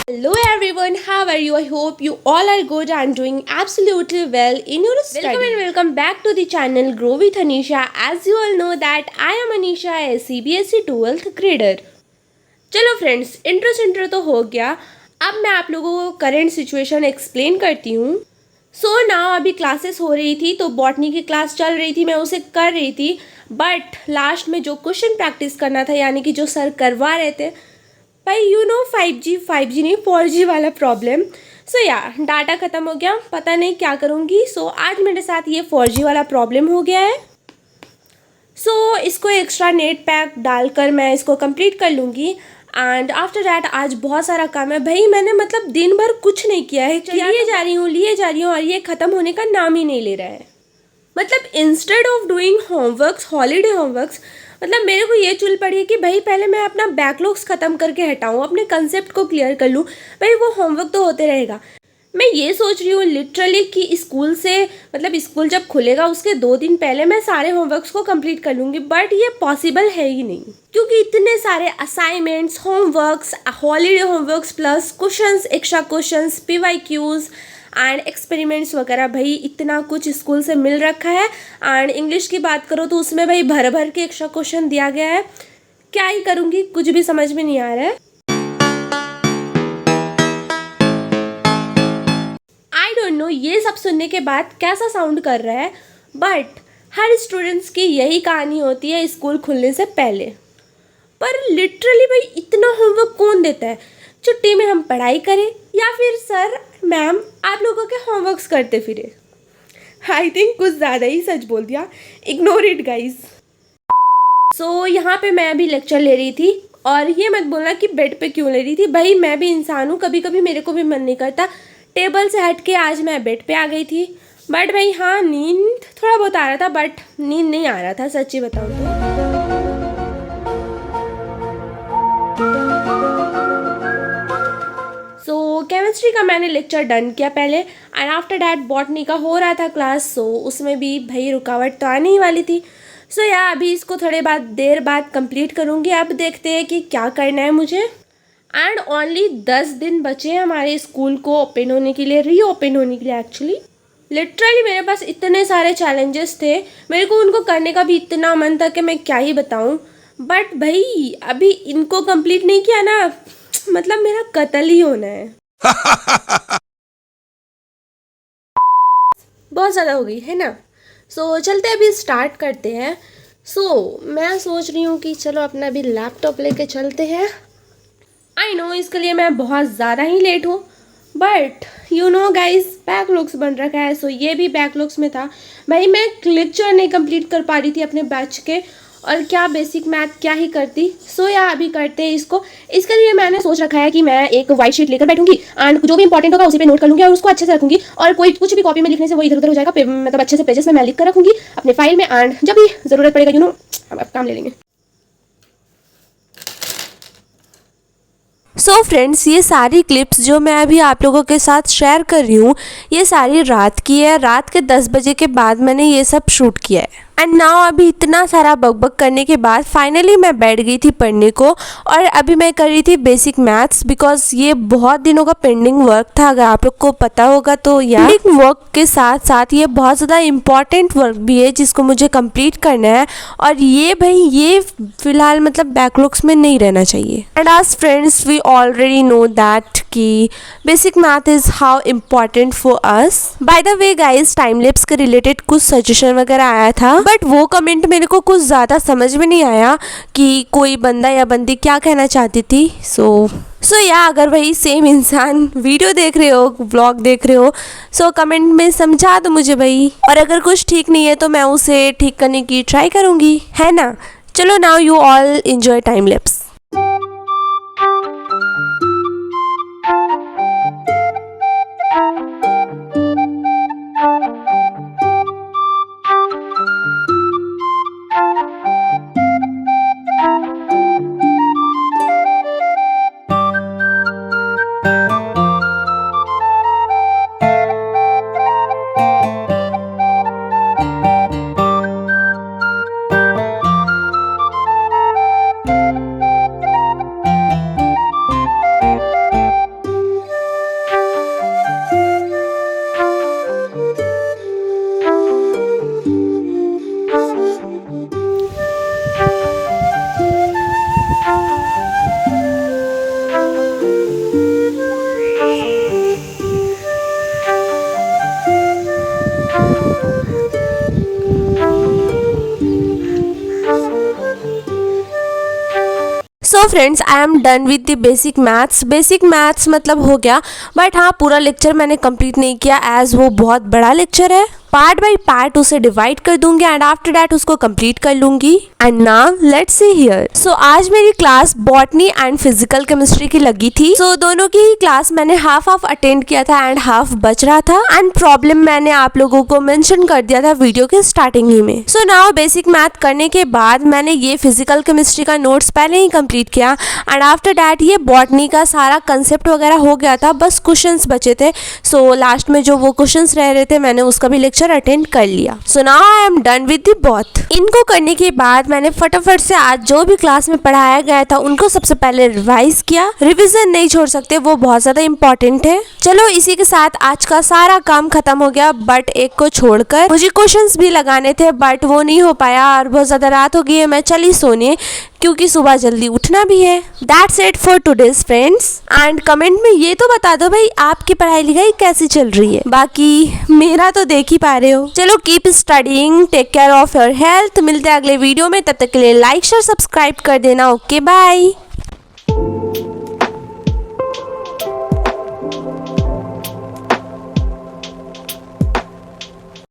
Hello everyone, how are you? I hope you all are good and doing absolutely well in your study. Welcome and welcome back to the channel Grow with Anisha. As you all know that I am Anisha, a CBSE 12th grader. चलो friends, intro तो हो गया. अब मैं आप लोगों को current situation explain करती हूँ. सो नाउ अभी क्लासेस हो रही थी तो बॉटनी की क्लास चल रही थी, मैं उसे कर रही थी. बट लास्ट में जो क्वेश्चन प्रैक्टिस करना था यानी कि जो सर करवा रहे थे, भाई यू नो 5G नहीं 4G वाला प्रॉब्लम. सो या डाटा ख़त्म हो गया, पता नहीं क्या करूँगी. सो आज मेरे साथ ये 4G वाला प्रॉब्लम हो गया है. सो इसको एक्स्ट्रा नेट पैक डालकर मैं इसको कंप्लीट कर लूँगी. एंड आफ्टर डैट आज बहुत सारा काम है भाई. मैंने मतलब दिन भर कुछ नहीं किया है, लिए जा रही हूँ और ये ख़त्म होने का नाम ही नहीं ले रहा है. मतलब instead of doing homeworks, holiday homeworks, मतलब मेरे को ये चुल पड़ी है कि भाई पहले मैं अपना बैकलॉग्स ख़त्म करके हटाऊँ, अपने कंसेप्ट को क्लियर कर लूँ. भाई वो होमवर्क तो होते रहेगा. मैं ये सोच रही हूँ लिटरली कि स्कूल से मतलब स्कूल जब खुलेगा उसके 2 दिन पहले मैं सारे होमवर्क्स को कंप्लीट कर लूँगी. बट ये पॉसिबल है ही नहीं क्योंकि इतने सारे assignments, homeworks, holiday homeworks plus questions, extra questions, PYQs and experiments वगैरह. भाई इतना कुछ स्कूल से मिल रखा है. एंड इंग्लिश की बात करो तो उसमें भाई भर भर के एक्स्ट्रा क्वेश्चन दिया गया है. क्या ही करूँगी, कुछ भी समझ में नहीं आ रहा है. आई डोंट नो ये सब सुनने के बाद कैसा साउंड कर रहा है, बट हर स्टूडेंट्स की यही कहानी होती है स्कूल खुलने से पहले. पर लिटरली भाई इतना होमवर्क कौन देता है? छुट्टी में हम पढ़ाई करें या फिर सर मैम आप लोगों के होमवर्क्स करते फिरे. आई थिंक कुछ ज़्यादा ही सच बोल दिया. Ignore it guys. सो यहाँ पे मैं अभी लेक्चर ले रही थी और ये मत बोलना कि बेड पे क्यों ले रही थी. भाई मैं भी इंसान हूँ, कभी कभी मेरे को भी मन नहीं करता. टेबल से हट के आज मैं बेड पे आ गई थी. बट भाई हाँ, नींद थोड़ा बहुत आ रहा था बट नींद नहीं आ रहा था सच्ची बताऊँ तो. सो केमिस्ट्री का मैंने लेक्चर डन किया पहले एंड आफ्टर डैट बॉटनी का हो रहा था क्लास. सो उसमें भी भाई रुकावट तो आने ही वाली थी. सो या अभी इसको थोड़े देर बाद कंप्लीट करूँगी. अब देखते हैं कि क्या करना है मुझे. एंड ओनली 10 दिन बचे हैं हमारे स्कूल को ओपन होने के लिए, रीओपन होने के लिए. एक्चुअली लिटरली मेरे पास इतने सारे चैलेंजेस थे, मेरे को उनको करने का भी इतना मन था कि मैं क्या ही बताऊं. बट भाई अभी इनको कंप्लीट नहीं किया ना, मतलब मेरा कत्ल ही होना है. बहुत ज़्यादा हो गई है ना. सो चलते अभी स्टार्ट करते हैं. सो मैं सोच रही हूँ कि चलो अपना अभी लैपटॉप लेके चलते हैं. आई नो इसके लिए मैं बहुत ज़्यादा ही लेट हूँ, but you know guys backlogs बन रखा है. सो ये भी बैकलॉग्स में था. भाई मैं लेक्चर नहीं कंप्लीट कर पा रही थी अपने बैच के, और क्या बेसिक मैथ क्या ही करती. सो या अभी करते हैं इसको. इसके लिए मैंने सोच रखा है कि मैं एक वाइट शीट लेकर बैठूंगी एंड जो भी इंपॉर्टेंट होगा उसी पे नोट कर लूँगी और उसको अच्छे से रखूँगी. और कोई कुछ भी कॉपी में लिखने से वो इधर उधर हो जाएगा. मतलब अच्छे से पेजेस में मैं लिख कर रखूँगी अपने फाइल में. एंड जब भी ज़रूरत पड़ेगा यू नो हम अब काम ले लेंगे. सो फ्रेंड्स, ये सारी क्लिप्स जो मैं अभी आप लोगों के साथ शेयर कर रही हूँ ये सारी रात की है. रात के 10 बजे के बाद मैंने ये सब शूट किया है. एंड नाउ अभी इतना सारा बकबक करने के बाद फाइनली मैं बैठ गई थी पढ़ने को. और अभी मैं कर रही थी बेसिक मैथ्स बिकॉज ये बहुत दिनों का पेंडिंग वर्क था. अगर आप लोग को पता होगा तो या पेंडिंग वर्क के साथ साथ ये बहुत ज़्यादा इम्पॉर्टेंट वर्क भी है जिसको मुझे कंप्लीट करना है. और ये भाई ये फिलहाल मतलब बैकलॉग्स में नहीं रहना चाहिए. एंड आज friends we already know that कि basic math is how important for us. By the way guys time lapse के रिलेटेड कुछ सजेशन वगैरह आया था, बट वो कमेंट मेरे को कुछ ज़्यादा समझ में नहीं आया कि कोई बंदा या बंदी क्या कहना चाहती थी. सो या अगर वही सेम इंसान वीडियो देख रहे हो, व्लॉग देख रहे हो, सो कमेंट में समझा दो मुझे भाई. और अगर कुछ ठीक नहीं है तो मैं उसे ठीक करने की ट्राई करूँगी, है ना. चलो now you all enjoy time lapse. So friends, I am done with the basic maths. Basic maths मतलब हो गया, बट हाँ पूरा लेक्चर मैंने कंप्लीट नहीं किया एज वो बहुत बड़ा लेक्चर है। पार्ट बाय पार्ट उसे डिवाइड कर दूंगी एंड आफ्टर दैट उसको कंप्लीट कर लूंगी। And now let's see here. So आज मेरी class botany and physical chemistry की लगी थी। सो दोनों की ही क्लास मैंने हाफ अटेंड किया था एंड हाफ बच रहा था। एंड प्रॉब्लम मैंने आप लोगों को मेंशन कर दिया था वीडियो के स्टार्टिंग ही में। सो नाउ बेसिक मैथ करने के बाद मैंने ये फिजिकल केमिस्ट्री का नोट्स पहले ही कंप्लीट किया एंड आफ्टर दैट ये बॉटनी का सारा कंसेप्ट वगैरह हो गया था, बस क्वेश्चंस बचे थे। सो लास्ट में जो वो क्वेश्चंस रह रहे थे मैंने उसका भी लेक्चर अटेंड कर लिया। So now I am done with the both. इनको करने के बाद मैंने फटाफट से आज जो भी क्लास में पढ़ाया गया था उनको सबसे पहले रिवाइज किया। रिवीजन नहीं छोड़ सकते, वो बहुत ज्यादा इंपॉर्टेंट है। चलो इसी के साथ आज का सारा काम खत्म हो गया, बट एक को छोड़कर मुझे क्वेश्चंस भी लगाने थे बट वो नहीं हो पाया और बहुत ज्यादा रात हो गई है, मैं चली सोने क्योंकि सुबह जल्दी उठना भी है। That's it for today's friends. And comment में ये तो बता दो भाई आपकी पढ़ाई लिखाई कैसी चल रही है। बाकी मेरा तो देख ही पा रहे हो। चलो keep studying, take care of your health. मिलते हैं अगले वीडियो में, तब तक के लिए लाइक शेयर सब्सक्राइब कर देना। Okay bye.